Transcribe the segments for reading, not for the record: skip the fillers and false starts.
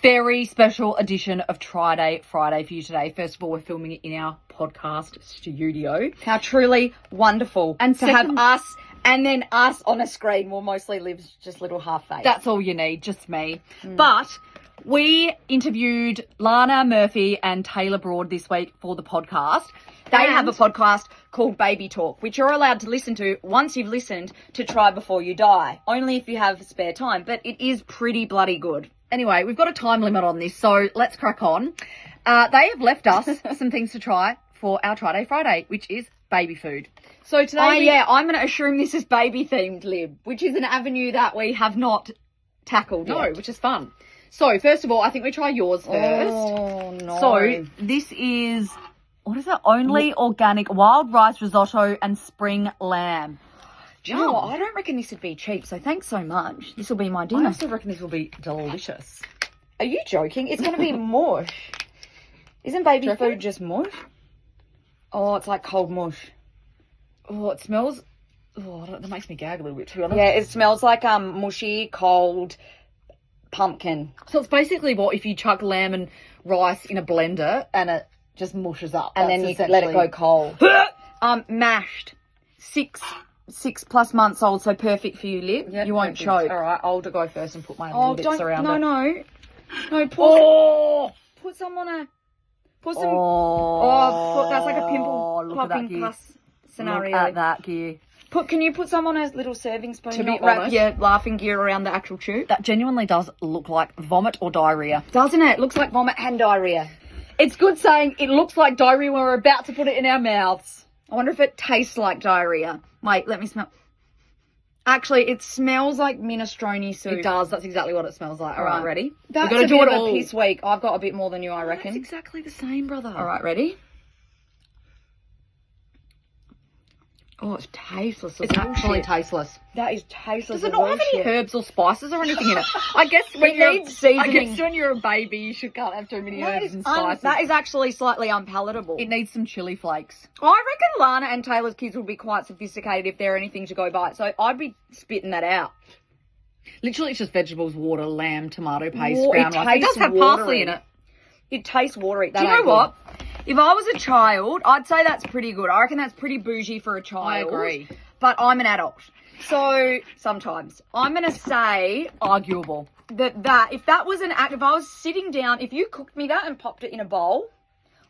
very special edition of TRYDAY Friday for you today. First of all, we're filming it in our podcast studio. How truly wonderful. And to have us and then us on a screen will mostly live just little half face. That's all you need, just me. But we interviewed Lana Murphy and Tayla Broad this week for the podcast. They have a podcast called Baby Talk, which you're allowed to listen to once you've listened to Try Before You Die. Only if you have spare time, but it is pretty bloody good. Anyway, we've got a time limit on this, so let's crack on. They have left us some things to try for our TRYDAY Friday, which is baby food. So today I'm going to assume this is baby-themed, Lib, which is an avenue that we have not tackled yet. Which is fun. So, first of all, I think we try yours first. Oh, no. So, this is, what is it? Only organic wild rice risotto and spring lamb. Do you know what? I don't reckon this would be cheap, so thanks so much. This will be my I dinner. also reckon this will be delicious. Are you joking? It's going to be mush. Isn't baby food just mush? Oh, it's like cold mush. Oh, it smells, that makes me gag a little bit, to be honest. Yeah, it smells like mushy, cold pumpkin. So it's basically what if you chuck lamb and rice in a blender and it just mushes up. And then you let it go cold. Mashed. Six plus months old, so perfect for you, Lib. Yep, you won't choke. All right, I'll go first and put my little bits around it. No, put some on a... Put some... that's like a pimple popping plus scenario. Look at that gear. Can you put some on a little serving spoon? To be honest, wrap your laughing gear around the actual tube? That genuinely does look like vomit or diarrhea. Doesn't it? It looks like vomit and diarrhea. It's good saying it looks like diarrhea when we're about to put it in our mouths. I wonder if it tastes like diarrhea. Wait, let me smell. Actually, it smells like minestrone soup. It does. That's exactly what it smells like. All right, ready? That's a bit of a piss week. I've got a bit more than you, I reckon. That's exactly the same, brother. All right, ready? Oh, it's tasteless. It's actually tasteless. That is tasteless. Does it not have any herbs or spices or anything in it? I guess when you're a baby, you can't have too many herbs and spices. That is actually slightly unpalatable. It needs some chili flakes. I reckon Lana and Tayla's kids will be quite sophisticated if they're anything to go by. So I'd be spitting that out. Literally, it's just vegetables, water, lamb, tomato paste, ground rice. It does have parsley in it. It tastes watery. Do you know what? If I was a child, I'd say that's pretty good. I reckon that's pretty bougie for a child. I agree. But I'm an adult. So, sometimes. I'm going to say... Arguable. If that was if I was sitting down, if you cooked me that and popped it in a bowl,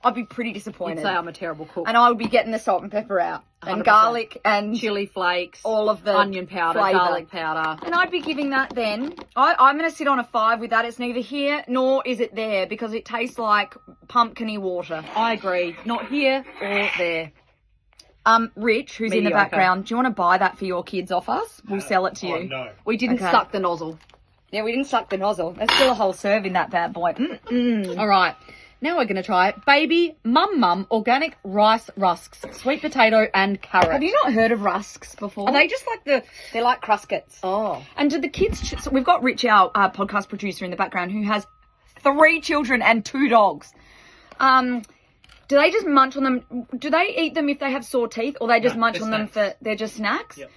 I'd be pretty disappointed. You'd say I'm a terrible cook. And I would be getting the salt and pepper out. 100%. And garlic and... chili flakes. All of the onion powder, flavor. garlic powder. And I'd be giving that then. I'm going to sit on a 5 with that. It's neither here nor is it there because it tastes like pumpkin-y water. I agree. Not here or there. Rich, who's in the background, do you want to buy that for your kids off us? We'll sell it to you. No. We didn't suck the nozzle. Yeah, we didn't suck the nozzle. There's still a whole serve in that bad boy. All right. Now we're going to try Baby Mum Organic Rice Rusks, sweet potato and carrot. Have you not heard of Rusks before? Are they just like They're like Cruskets. Oh. And do the kids... So we've got Rich, our podcast producer in the background, who has 3 children and 2 dogs. Do they just munch on them? Do they eat them if they have sore teeth, or they just munch on them for... They're just snacks? Yep.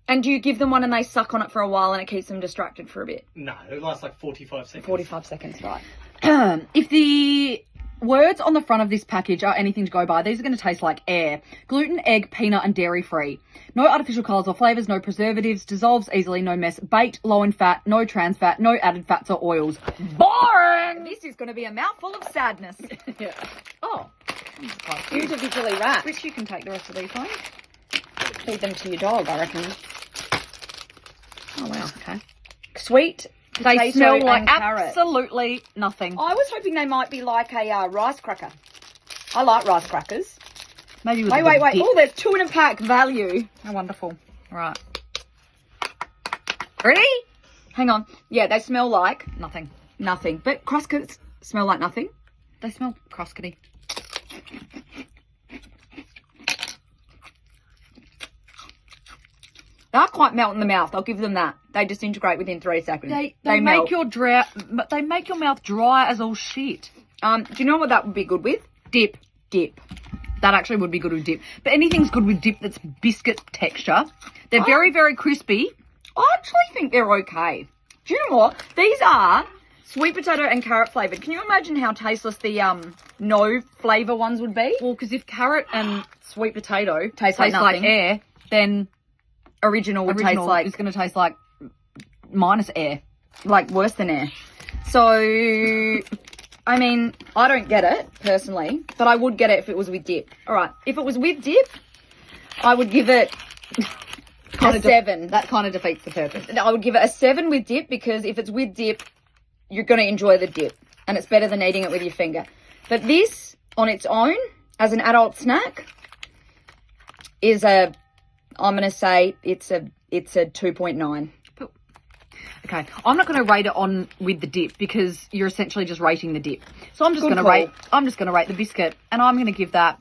And do you give them one and they suck on it for a while and it keeps them distracted for a bit? No, it lasts like 45 seconds. 45 seconds, right. If the words on the front of this package are anything to go by, these are going to taste like air. Gluten, egg, peanut and dairy free. No artificial colours or flavours, no preservatives, dissolves easily, no mess, baked, low in fat, no trans fat, no added fats or oils. Boring! This is going to be a mouthful of sadness. Yeah. Oh. Individually wrapped. Rich, you can take the rest of these, won't you? Feed them to your dog, I reckon. Oh, wow. Okay. Sweet. They smell like carrot. Absolutely nothing. I was hoping they might be like a rice cracker. I like rice crackers. Maybe with wait. Oh, there's 2 in a pack. Value. Oh, wonderful. All right. Ready? Hang on. Yeah, they smell like nothing. Nothing. But Cruskets smell like nothing. They smell crustkety. They're quite melt in the mouth. I'll give them that. They disintegrate within 3 seconds. They make they make your mouth dry as all shit. Do you know what that would be good with? Dip. Dip. That actually would be good with dip. But anything's good with dip that's biscuit texture. They're very, very crispy. I actually think they're okay. Do you know what? These are Sweet potato and carrot flavoured. Can you imagine how tasteless the no flavour ones would be? Well, because if carrot and sweet potato Tastes like nothing. air, then Original would original taste like it's going to taste like minus air. worse than air. So, I mean, I don't get it personally, but I would get it if it was with dip. All right, if it was with dip, I would give it a 7. That kind of defeats the purpose. I would give it a 7 with dip, because if it's with dip, you're going to enjoy the dip, and it's better than eating it with your finger. But this, on its own, as an adult snack, is I'm going to say it's a 2.9. Okay, I'm not going to rate it on with the dip because you're essentially just rating the dip. So I'm just Good going to call. rate. I'm just going to rate the biscuit, and I'm going to give that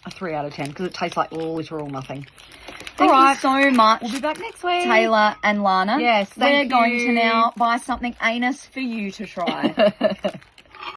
a 3 out of 10 because it tastes like literal nothing. Thank All right. you so much, We'll be back next week. Tayla and Lana. Yes, We're thank going you. to now buy something anus for you to try.